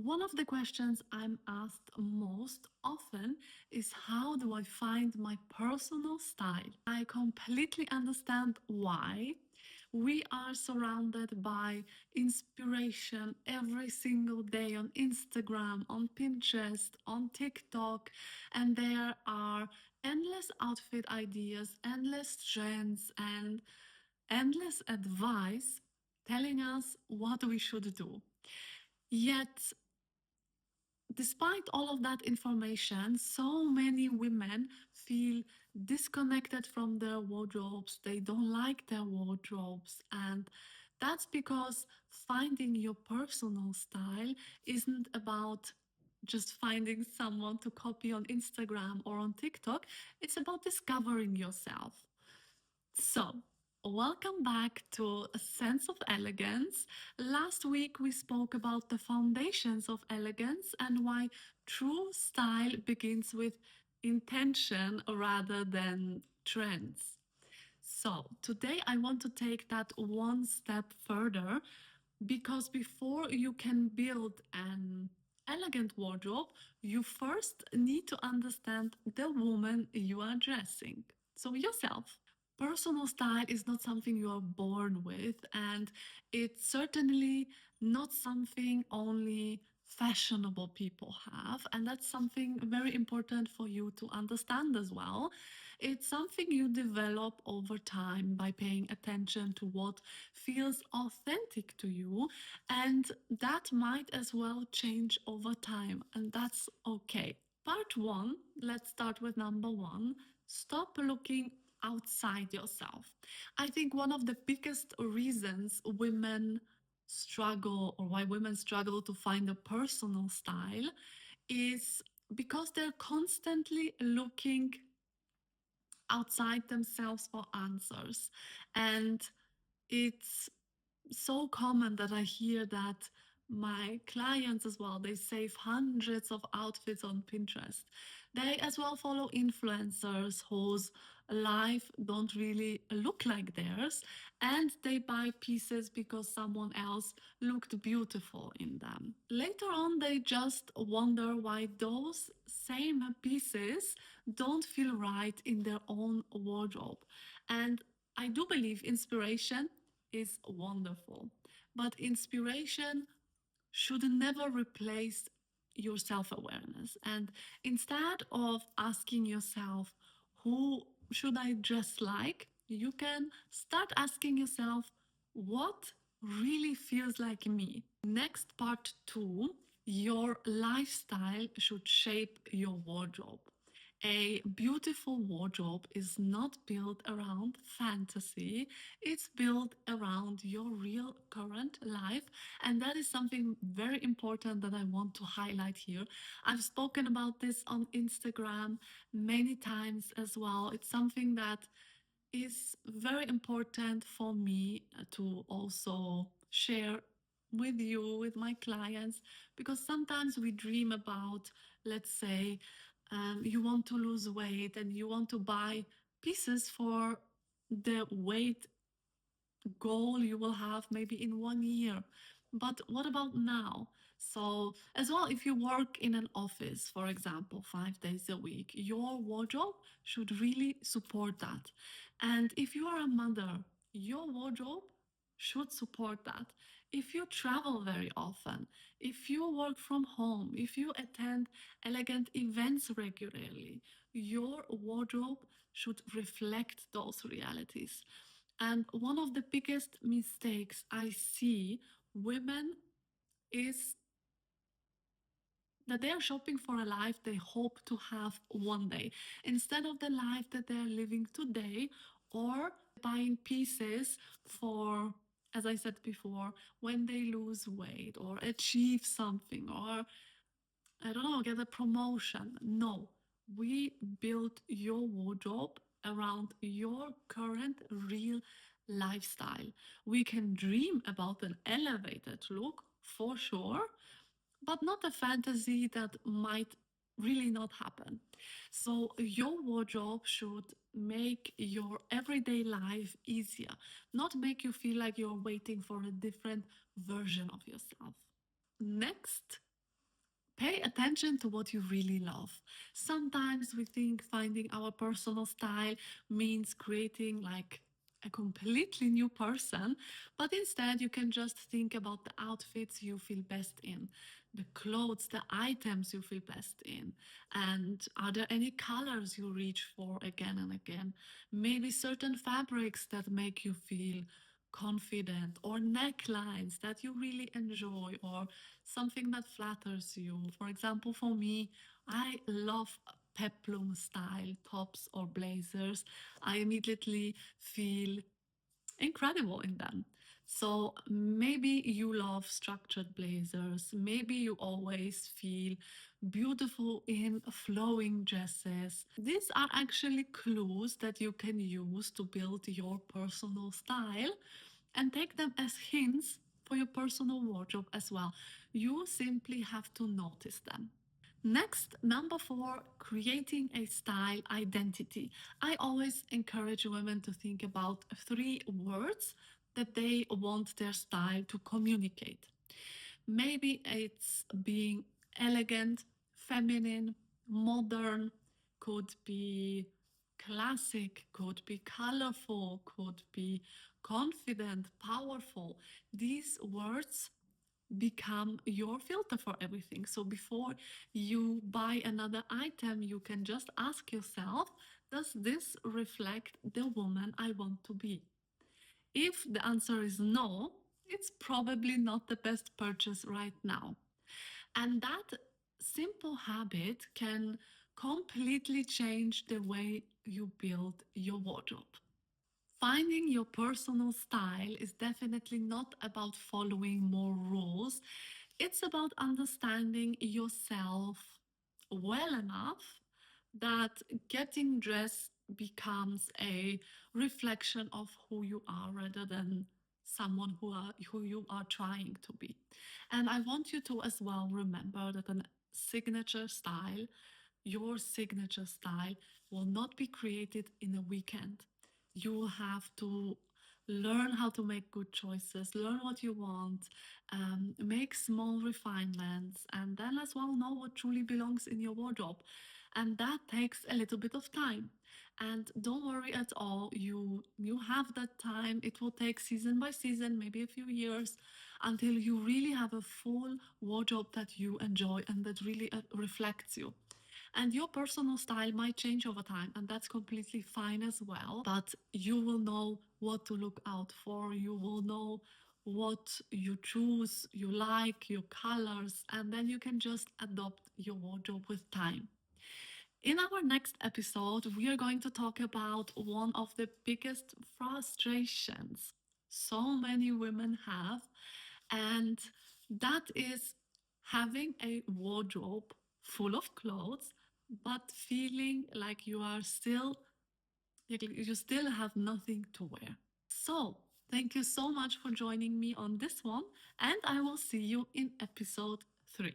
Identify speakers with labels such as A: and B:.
A: One of the questions I'm asked most often is, how do I find my personal style? I completely understand why. We are surrounded by inspiration every single day on Instagram, on Pinterest, on TikTok, and there are endless outfit ideas, endless trends, and endless advice telling us what we should do. Yet, despite all of that information, so many women feel disconnected from their wardrobes. They don't like their wardrobes. And that's because finding your personal style isn't about just finding someone to copy on Instagram or on TikTok. It's about discovering yourself. So, welcome back to A Sense of Elegance. Last week we spoke about the foundations of elegance and why true style begins with intention rather than trends. So, today I want to take that one step further because before you can build an elegant wardrobe, you first need to understand the woman you are dressing. So, yourself. Personal style is not something you are born with, and it's certainly not something only fashionable people have. And that's something very important for you to understand as well. It's something you develop over time by paying attention to what feels authentic to you, and that might as well change over time, and that's okay. Part one, let's start with number one. Stop looking outside yourself. I think one of the biggest reasons women struggle, or why women struggle to find a personal style, is because they're constantly looking outside themselves for answers. And it's so common that I hear that my clients as well, they save hundreds of outfits on Pinterest. They as well follow influencers whose life don't really look like theirs, and they buy pieces because someone else looked beautiful in them. Later on, they just wonder why those same pieces don't feel right in their own wardrobe. And I do believe inspiration is wonderful, but inspiration should never replace your self awareness. And instead of asking yourself, who should I dress like? You can start asking yourself, what really feels like me? Next, part two, your lifestyle should shape your wardrobe. A beautiful wardrobe is not built around fantasy, it's built around your real current life. And that is something very important that I want to highlight here. I've spoken about this on Instagram many times as well. It's something that is very important for me to also share with you, with my clients, because sometimes we dream about, let's say, you want to lose weight and you want to buy pieces for the weight goal you will have maybe in 1 year. But what about now? So, as well, if you work in an office, for example, 5 days a week, your wardrobe should really support that. And if you are a mother, your wardrobe should support that. If you travel very often, if you work from home, if you attend elegant events regularly, your wardrobe should reflect those realities. And one of the biggest mistakes I see women is that they are shopping for a life they hope to have one day instead of the life that they're living today, or buying pieces for, as I said before, when they lose weight or achieve something, or I don't know, get a promotion. No, we build your wardrobe around your current real lifestyle. We can dream about an elevated look for sure, but not a fantasy that might really not happen. So, your wardrobe should make your everyday life easier, not make you feel like you're waiting for a different version of yourself. Next, Pay attention to what you really love. Sometimes we think finding our personal style means creating like a completely new person, but instead you can just think about the outfits you feel best in, the clothes, the items you feel best in, and are there any colors you reach for again and again? Maybe certain fabrics that make you feel confident, or necklines that you really enjoy, or something that flatters you. For example, for me, I love peplum style tops or blazers. I immediately feel incredible in them. So maybe you love structured blazers. Maybe you always feel beautiful in flowing dresses. These are actually clues that you can use to build your personal style and take them as hints for your personal wardrobe as well. You simply have to notice them. Next, number four, creating a style identity. I always encourage women to think about three words that they want their style to communicate. Maybe it's being elegant, feminine, modern, could be classic, could be colorful, could be confident, powerful. These words become your filter for everything. So before you buy another item, you can just ask yourself, does this reflect the woman I want to be? If the answer is no, it's probably not the best purchase right now. And that simple habit can completely change the way you build your wardrobe. Finding your personal style is definitely not about following more rules. It's about understanding yourself well enough that getting dressed becomes a reflection of who you are rather than someone who you are trying to be. And I want you to as well remember that a signature style, your signature style, will not be created in a weekend. You will have to learn how to make good choices, learn what you want, make small refinements, and then as well know what truly belongs in your wardrobe. And that takes a little bit of time. And don't worry at all, you have that time. It will take season by season, maybe a few years, until you really have a full wardrobe that you enjoy and that really reflects you. And your personal style might change over time, and that's completely fine as well. But you will know what to look out for, you will know what you choose, you like, your colors, and then you can just adopt your wardrobe with time. In our next episode, we are going to talk about one of the biggest frustrations so many women have, and that is having a wardrobe full of clothes, but feeling like you still have nothing to wear. So, thank you so much for joining me on this one, and I will see you in episode 3.